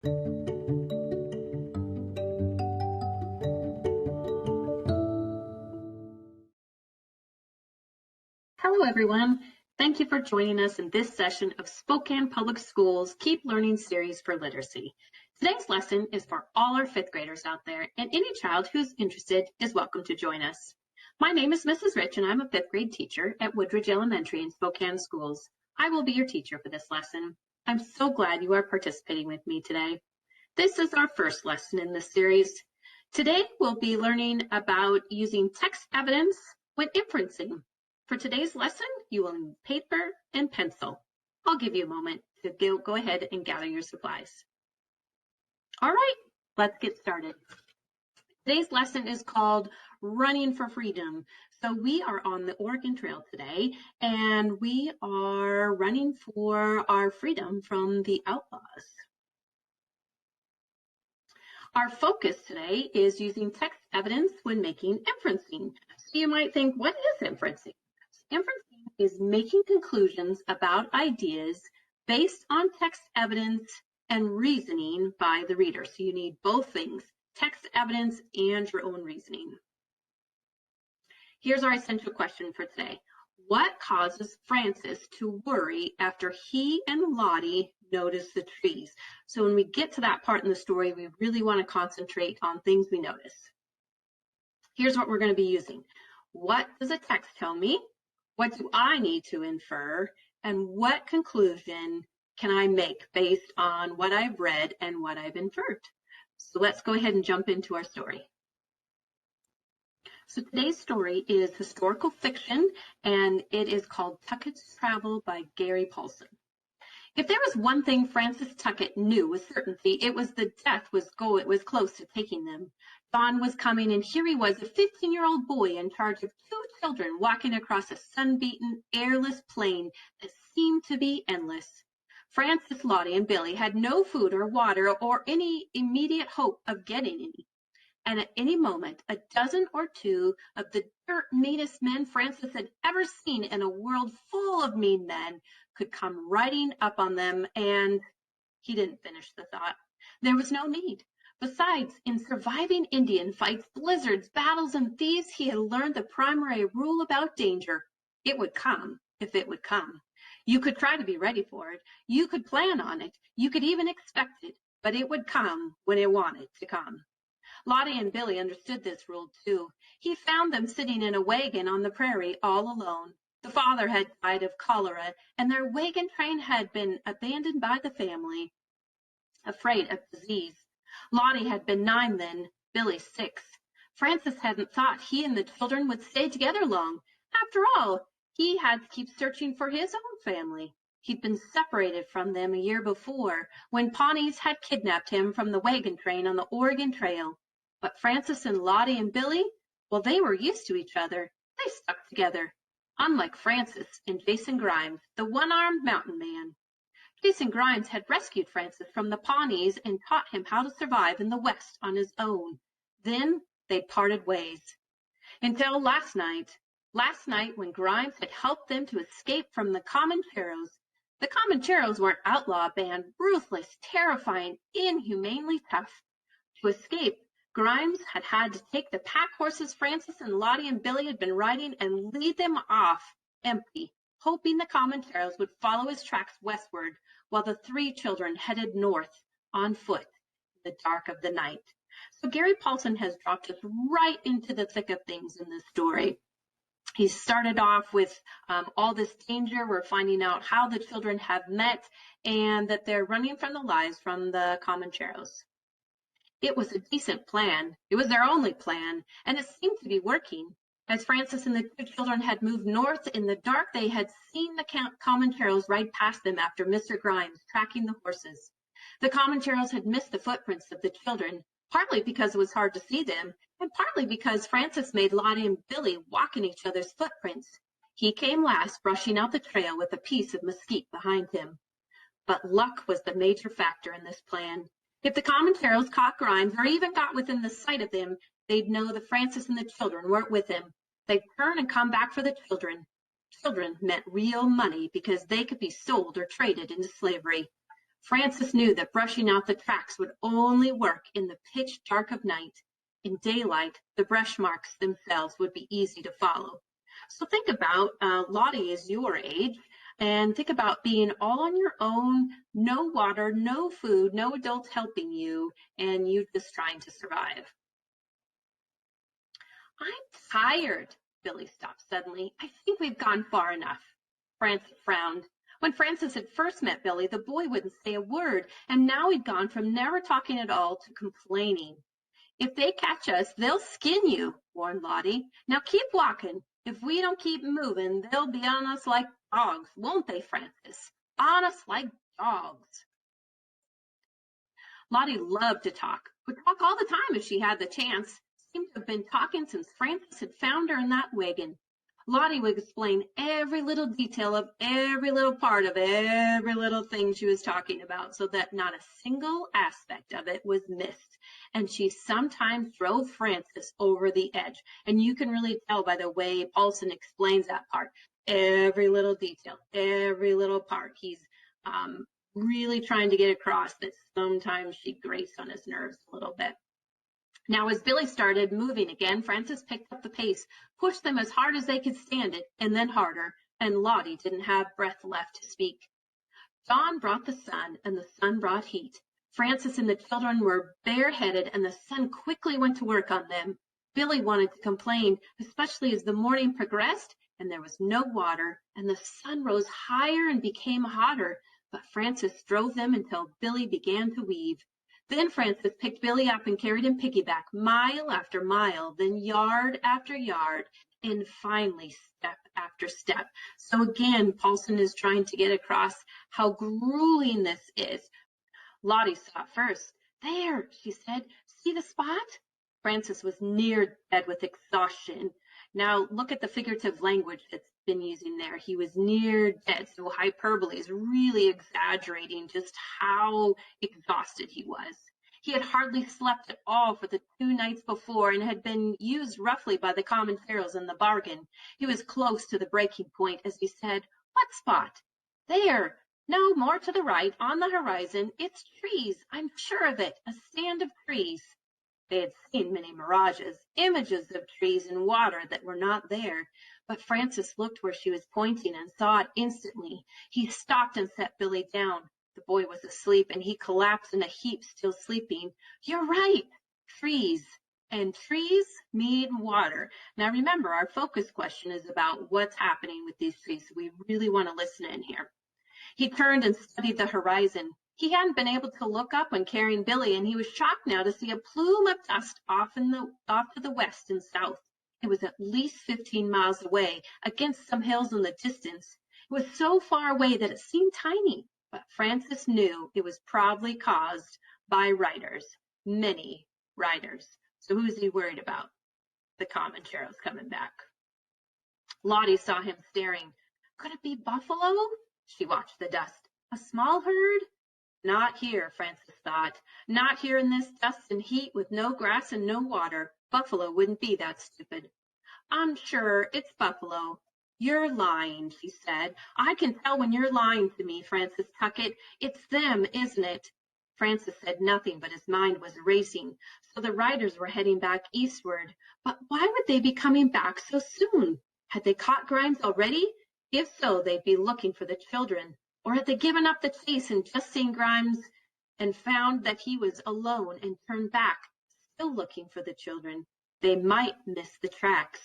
Hello, everyone. Thank you for joining us in this session of Spokane Public Schools Keep Learning series for literacy. Today's lesson is for all our fifth graders out there, and any child who's interested is welcome to join us. My name is Mrs. Rich, and I'm a fifth grade teacher at Woodridge Elementary in Spokane Schools. I will be your teacher for this lesson. I'm so glad you are participating with me today. This is our first lesson in this series. Today, we'll be learning about using text evidence when inferencing. For today's lesson, you will need paper and pencil. I'll give you a moment to go ahead and gather your supplies. All right, let's get started. Today's lesson is called Running for Freedom. So we are on the Oregon Trail today, and we are running for our freedom from the outlaws. Our focus today is using text evidence when making inferencing. So you might think, what is inferencing? Inferencing is making conclusions about ideas based on text evidence and reasoning by the reader. So you need both things, text evidence and your own reasoning. Here's our essential question for today. What causes Francis to worry after he and Lottie notice the trees? So when we get to that part in the story, we really want to concentrate on things we notice. Here's what we're going to be using. What does a text tell me? What do I need to infer? And what conclusion can I make based on what I've read and what I've inferred? So let's go ahead and jump into our story. So today's story is historical fiction, and it is called Tucket's Travel by Gary Paulson. If there was one thing Francis Tucket knew with certainty, it was that death was close to taking them. Dawn was coming, and here he was, a 15-year-old boy in charge of 2 children walking across a sun-beaten, airless plain that seemed to be endless. Francis, Lottie, and Billy had no food or water or any immediate hope of getting any. And at any moment, a dozen or two of the meanest men Francis had ever seen in a world full of mean men could come riding up on them, and he didn't finish the thought. There was no need. Besides, in surviving Indian fights, blizzards, battles, and thieves, he had learned the primary rule about danger. It would come if it would come. You could try to be ready for it. You could plan on it. You could even expect it, but it would come when it wanted to come. Lottie and Billy understood this rule too. He found them sitting in a wagon on the prairie all alone. The father had died of cholera, and their wagon train had been abandoned by the family, afraid of disease. Lottie had been 9 then, Billy 6. Francis hadn't thought he and the children would stay together long. After all, he had to keep searching for his own family. He'd been separated from them a year before, when Pawnees had kidnapped him from the wagon train on the Oregon Trail. But Francis and Lottie and Billy, well, they were used to each other. They stuck together. Unlike Francis and Jason Grimes, the one-armed mountain man. Jason Grimes had rescued Francis from the Pawnees and taught him how to survive in the West on his own. Then they parted ways. Until last night when Grimes had helped them to escape from the Comancheros. The Comancheros were an outlaw band, ruthless, terrifying, inhumanely tough. To escape, Grimes had had to take the pack horses Francis and Lottie and Billy had been riding and lead them off empty, hoping the Comancheros would follow his tracks westward while the 3 children headed north on foot in the dark of the night. So Gary Paulson has dropped us right into the thick of things in this story. He started off with all this danger. We're finding out how the children have met and that they're running from the lies from the Comancheros. It was a decent plan. It was their only plan, and it seemed to be working. As Francis and the 2 children had moved north in the dark, they had seen the Comancheros ride past them after Mr. Grimes tracking the horses. The Comancheros had missed the footprints of the children, partly because it was hard to see them, and partly because Francis made Lottie and Billy walk in each other's footprints. He came last, brushing out the trail with a piece of mesquite behind him. But luck was the major factor in this plan. If the Comancheros caught Grimes or even got within the sight of him, they'd know that Francis and the children weren't with him. They'd turn and come back for the children. Children meant real money because they could be sold or traded into slavery. Francis knew that brushing out the tracks would only work in the pitch dark of night. In daylight, the brush marks themselves would be easy to follow. So think about Lottie is your age, and think about being all on your own, no water, no food, no adults helping you, and you just trying to survive. I'm tired. Billy stopped suddenly. I think we've gone far enough. Francis frowned. When Francis had first met Billy, the boy wouldn't say a word, and now he'd gone from never talking at all to complaining. If they catch us, they'll skin you, warned Lottie. Now keep walking. If we don't keep moving, they'll be on us like dogs, won't they, Francis? On us like dogs. Lottie loved to talk, would talk all the time if she had the chance. Seemed to have been talking since Francis had found her in that wagon. Lottie would explain every little detail of every little part of every little thing she was talking about so that not a single aspect of it was missed. And she sometimes drove Francis over the edge. And you can really tell by the way Paulson explains that part. Every little detail, every little part. He's really trying to get across that sometimes she grates on his nerves a little bit. Now, as Billy started moving again, Francis picked up the pace, pushed them as hard as they could stand it, and then harder, and Lottie didn't have breath left to speak. Dawn brought the sun, and the sun brought heat. Francis and the children were bareheaded, and the sun quickly went to work on them. Billy wanted to complain, especially as the morning progressed, and there was no water, and the sun rose higher and became hotter, but Francis drove them until Billy began to weave. Then Francis picked Billy up and carried him piggyback, mile after mile, then yard after yard, and finally step after step. So again, Paulson is trying to get across how grueling this is. Lottie saw it first. There, she said, see the spot? Francis was near dead with exhaustion. Now look at the figurative language that's been using there. He was near dead, so hyperbole is really exaggerating just how exhausted he was. He had hardly slept at all for the 2 nights before and had been used roughly by the commentaries in the bargain. He was close to the breaking point as he said, "What spot?" "There. No, more to the right, on the horizon. It's trees. I'm sure of it. A stand of trees." They had seen many mirages, images of trees and water that were not there. But Francis looked where she was pointing and saw it instantly. He stopped and set Billy down. The boy was asleep, and he collapsed in a heap, still sleeping. "You're right. Trees. And trees mean water." Now remember, our focus question is about what's happening with these trees. So we really want to listen in here. He turned and studied the horizon. He hadn't been able to look up when carrying Billy, and he was shocked now to see a plume of dust off to the west and south. It was at least 15 miles away, against some hills in the distance. It was so far away that it seemed tiny, but Francis knew it was probably caused by riders, many riders. So who's he worried about? The commentaries coming back. Lottie saw him staring. Could it be buffalo? She watched the dust. A small herd? Not here, Francis thought. Not here in this dust and heat with no grass and no water. Buffalo wouldn't be that stupid. I'm sure it's buffalo. You're lying, she said. I can tell when you're lying to me, Francis Tucket. It's them, isn't it? Francis said nothing, but his mind was racing. So the riders were heading back eastward. But why would they be coming back so soon? Had they caught Grimes already? If so, they'd be looking for the children. Or had they given up the chase and just seen Grimes and found that he was alone and turned back, still looking for the children? They might miss the tracks.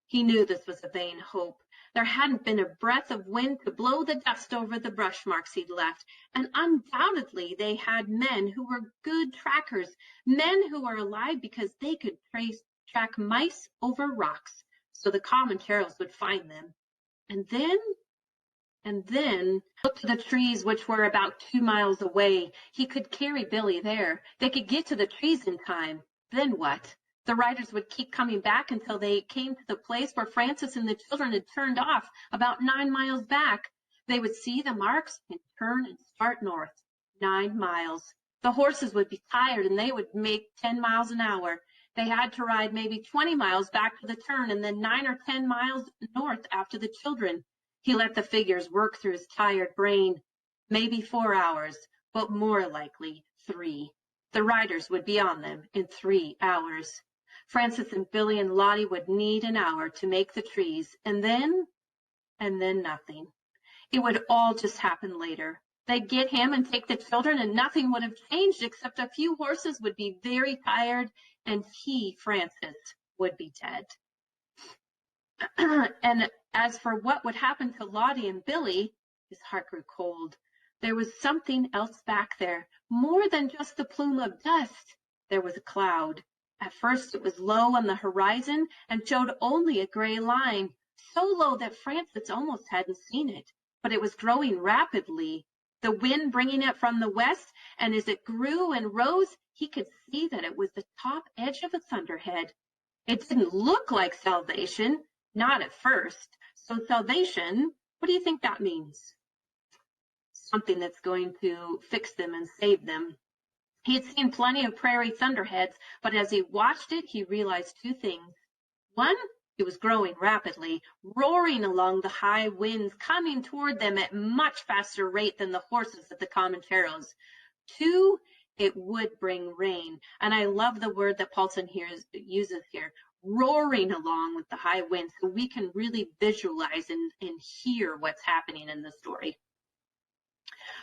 He knew this was a vain hope. There hadn't been a breath of wind to blow the dust over the brush marks he'd left, and undoubtedly they had men who were good trackers, men who were alive because they could track mice over rocks, so the commentaries would find them. And then look to the trees, which were about 2 miles away. He could carry Billy there. They could get to the trees in time. Then what? The riders would keep coming back until they came to the place where Francis and the children had turned off, about 9 miles back. They would see the marks and turn and start north. 9 miles. The horses would be tired and they would make 10 miles an hour. They had to ride maybe 20 miles back to the turn and then 9 or 10 miles north after the children. He let the figures work through his tired brain. Maybe 4 hours. but more likely 3. The riders would be on them in 3 hours. Francis and Billy and Lottie would need an hour to make the trees, and then nothing. It would all just happen later. They'd get him and take the children, and nothing would have changed except a few horses would be very tired, and he, Francis, would be dead. And as for what would happen to Lottie and Billy, his heart grew cold. There was something else back there, more than just the plume of dust. There was a cloud. At first it was low on the horizon and showed only a gray line, so low that Francis almost hadn't seen it, but it was growing rapidly, the wind bringing it from the west, and as it grew and rose, he could see that it was the top edge of a thunderhead. It didn't look like salvation, not at first. So salvation, what do you think that means? Something that's going to fix them and save them. He had seen plenty of prairie thunderheads, but as he watched it, he realized 2 things. 1, it was growing rapidly, roaring along the high winds, coming toward them at much faster rate than the horses of the Comancheros. 2, it would bring rain. And I love the word that Paulson uses here, roaring along with the high winds, so we can really visualize and hear what's happening in the story.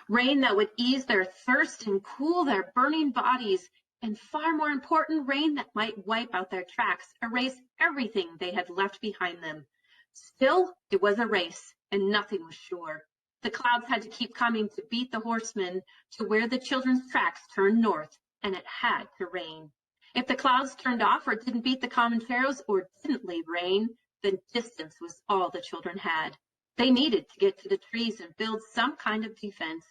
Rain that would ease their thirst and cool their burning bodies, and far more important, rain that might wipe out their tracks, erase everything they had left behind them. Still, it was a race, and nothing was sure. The clouds had to keep coming to beat the horsemen to where the children's tracks turned north, and it had to rain. If the clouds turned off or didn't beat the Comancheros or didn't leave rain, then distance was all the children had. They needed to get to the trees and build some kind of defense.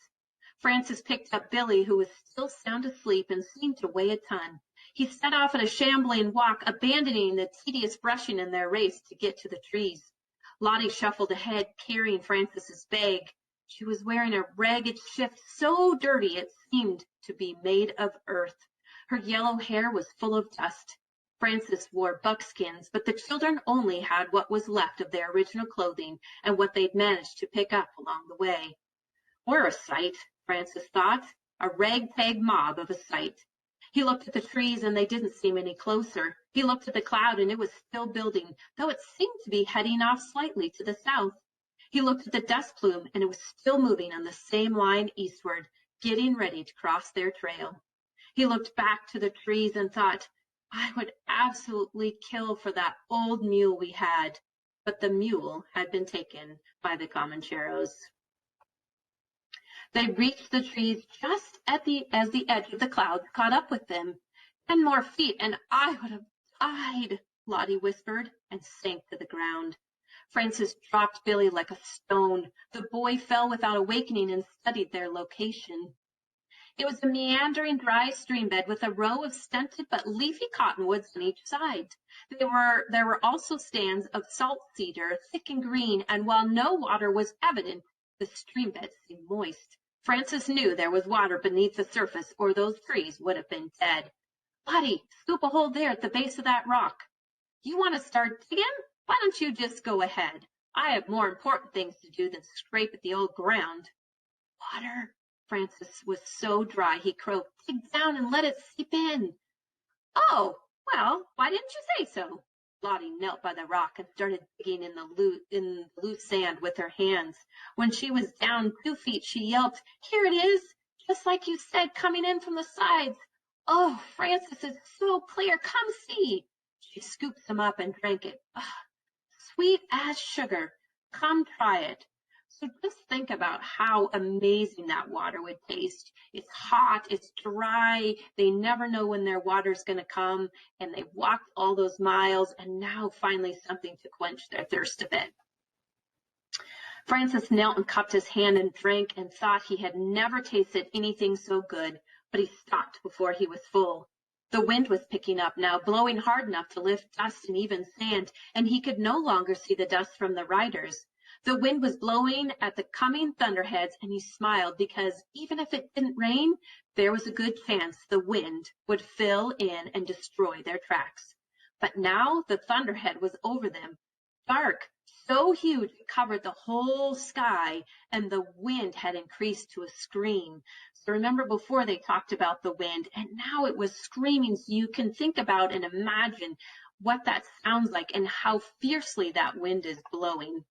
Francis picked up Billy, who was still sound asleep and seemed to weigh a ton. He set off at a shambling walk, abandoning the tedious brushing in their race to get to the trees. Lottie shuffled ahead, carrying Francis's bag. She was wearing a ragged shift so dirty it seemed to be made of earth. Her yellow hair was full of dust. Francis wore buckskins, but the children only had what was left of their original clothing and what they'd managed to pick up along the way. We're a sight, Francis thought, a ragtag mob of a sight. He looked at the trees and they didn't seem any closer. He looked at the cloud and it was still building, though it seemed to be heading off slightly to the south. He looked at the dust plume and it was still moving on the same line eastward, getting ready to cross their trail. He looked back to the trees and thought, I would absolutely kill for that old mule we had, but the mule had been taken by the Comancheros. They reached the trees just as the edge of the clouds caught up with them. 10 more feet and I would have died, Lottie whispered, and sank to the ground. Francis dropped Billy like a stone. The boy fell without awakening and studied their location. It was a meandering, dry stream bed with a row of stunted but leafy cottonwoods on each side. There were also stands of salt cedar, thick and green, and while no water was evident, the stream bed seemed moist. Francis knew there was water beneath the surface, or those trees would have been dead. Lottie, scoop a hole there at the base of that rock. You want to start digging? Why don't you just go ahead? I have more important things to do than scrape at the old ground. Water. Francis was so dry he croaked. Dig down and let it seep in. Oh, well, why didn't you say so? Lottie knelt by the rock and started digging in the loose sand with her hands. When she was down 2 feet, she yelped, Here it is, just like you said, coming in from the sides. Oh, Francis, it's so clear. Come see. She scooped some up and drank it. Sweet as sugar. Come try it. So just think about how amazing that water would taste. It's hot, it's dry, they never know when their water's going to come, and they've walked all those miles, and now finally something to quench their thirst a bit. Francis knelt and cupped his hand and drank and thought he had never tasted anything so good, but he stopped before he was full. The wind was picking up now, blowing hard enough to lift dust and even sand, and he could no longer see the dust from the riders. The wind was blowing at the coming thunderheads, and he smiled because even if it didn't rain, there was a good chance the wind would fill in and destroy their tracks. But now the thunderhead was over them, dark, so huge it covered the whole sky, and the wind had increased to a scream. So remember before they talked about the wind, and now it was screaming. So you can think about and imagine what that sounds like and how fiercely that wind is blowing.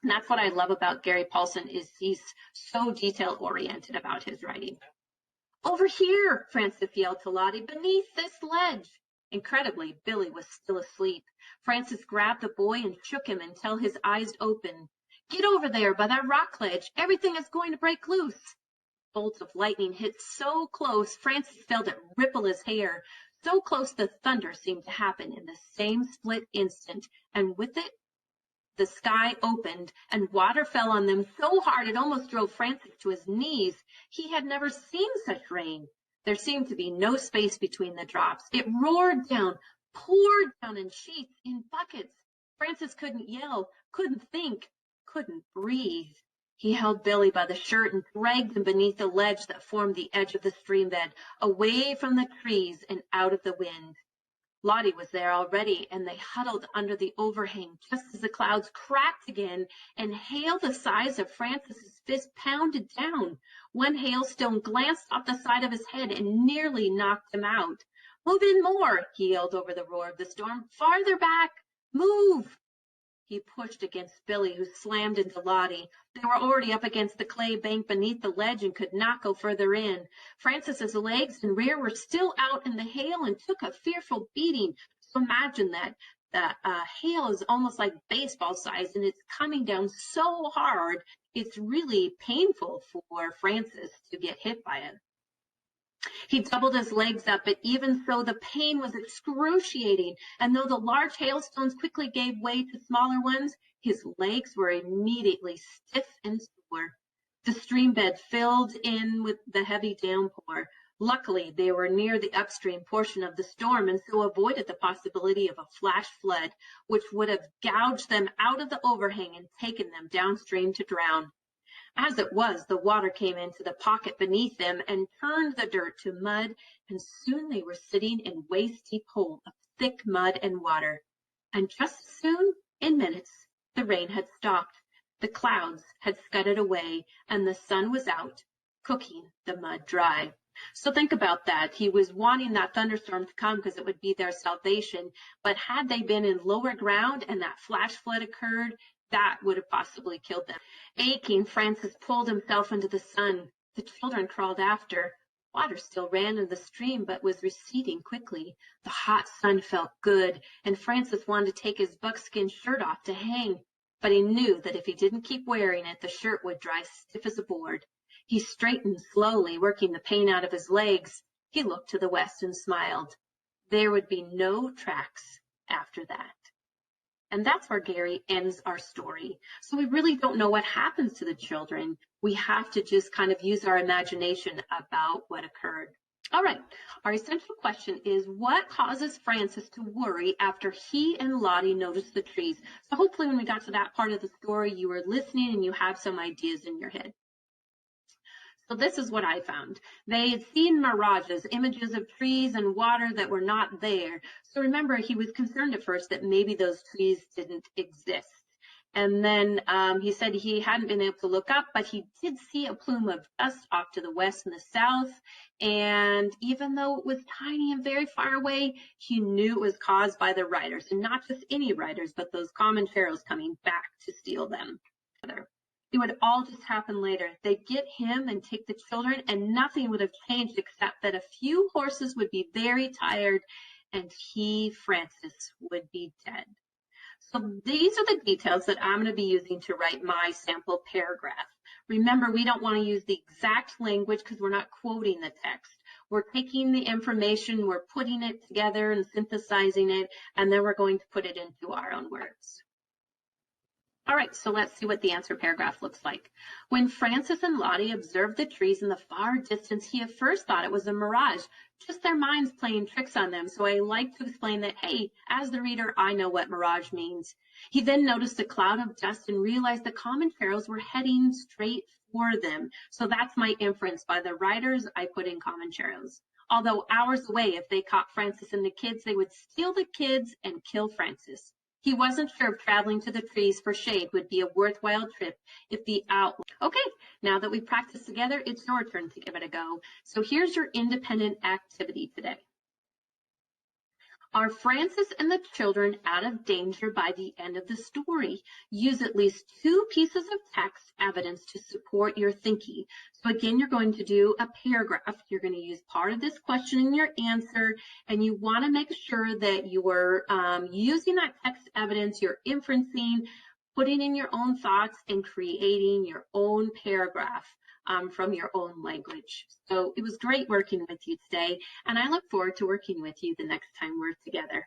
And that's what I love about Gary Paulsen, is he's so detail-oriented about his writing. Over here, Frances yelled to Lottie, beneath this ledge. Incredibly, Billy was still asleep. Frances grabbed the boy and shook him until his eyes opened. Get over there by that rock ledge. Everything is going to break loose. Bolts of lightning hit so close, Frances felt it ripple his hair. So close the thunder seemed to happen in the same split instant, and with it, the sky opened and water fell on them so hard it almost drove Francis to his knees. He had never seen such rain. There seemed to be no space between the drops. It roared down, poured down in sheets, in buckets. Francis couldn't yell, couldn't think, couldn't breathe. He held Billy by the shirt and dragged him beneath the ledge that formed the edge of the stream bed, away from the trees and out of the wind. Lottie was there already, and they huddled under the overhang just as the clouds cracked again and hail the size of Francis's fist pounded down. One hailstone glanced off the side of his head and nearly knocked him out. Move in more, he yelled over the roar of the storm. Farther back, move. He pushed against Billy, who slammed into Lottie. They were already up against the clay bank beneath the ledge and could not go further in. Francis's legs and rear were still out in the hail and took a fearful beating. So imagine that. The hail is almost like baseball size, and it's coming down so hard, it's really painful for Francis to get hit by it. He doubled his legs up, but even so, the pain was excruciating, and though the large hailstones quickly gave way to smaller ones, his legs were immediately stiff and sore. The stream bed filled in with the heavy downpour. Luckily, they were near the upstream portion of the storm and so avoided the possibility of a flash flood, which would have gouged them out of the overhang and taken them downstream to drown. As it was, the water came into the pocket beneath them and turned the dirt to mud, and soon they were sitting in waist-deep hole of thick mud and water. And just as soon, in minutes, the rain had stopped. The clouds had scudded away, and the sun was out, cooking the mud dry. So think about that. He was wanting that thunderstorm to come because it would be their salvation, but had they been in lower ground and that flash flood occurred, that would have possibly killed them. Aching, Francis pulled himself into the sun. The children crawled after. Water still ran in the stream, but was receding quickly. The hot sun felt good, and Francis wanted to take his buckskin shirt off to hang, but he knew that if he didn't keep wearing it, the shirt would dry stiff as a board. He straightened slowly, working the pain out of his legs. He looked to the west and smiled. There would be no tracks after that. And that's where Gary ends our story. So we really don't know what happens to the children. We have to just kind of use our imagination about what occurred. All right, our essential question is, what causes Francis to worry after he and Lottie noticed the trees? So hopefully when we got to that part of the story, you were listening and you have some ideas in your head. So this is what I found. They had seen mirages, images of trees and water that were not there. So remember, he was concerned at first that maybe those trees didn't exist. And then he said he hadn't been able to look up, but he did see a plume of dust off to the west and the south. And even though it was tiny and very far away, he knew it was caused by the riders, and not just any riders, but those Comancheros coming back to steal them. It would all just happen later. They'd get him and take the children, and nothing would have changed except that a few horses would be very tired, and he, Francis, would be dead. So these are the details that I'm going to be using to write my sample paragraph. Remember, we don't want to use the exact language because we're not quoting the text. We're taking the information, we're putting it together and synthesizing it, and then we're going to put it into our own words. All right, so let's see what the answer paragraph looks like. When Francis and Lottie observed the trees in the far distance, he at first thought it was a mirage, just their minds playing tricks on them. So I like to explain that, hey, as the reader, I know what mirage means. He then noticed a cloud of dust and realized the Comancheros were heading straight for them. So that's my inference. By the writers, I put in Comancheros. Although hours away, if they caught Francis and the kids, they would steal the kids and kill Francis. He wasn't sure if traveling to the trees for shade would be a worthwhile trip if the owl. Okay, now that we've practiced together, it's your turn to give it a go. So here's your independent activity today. Are Francis and the children out of danger by the end of the story? Use at least 2 pieces of text evidence to support your thinking. So again, you're going to do a paragraph. You're going to use part of this question in your answer, and you want to make sure that you are using that text evidence, you're inferencing, putting in your own thoughts, and creating your own paragraph from your own language. So it was great working with you today, and I look forward to working with you the next time we're together.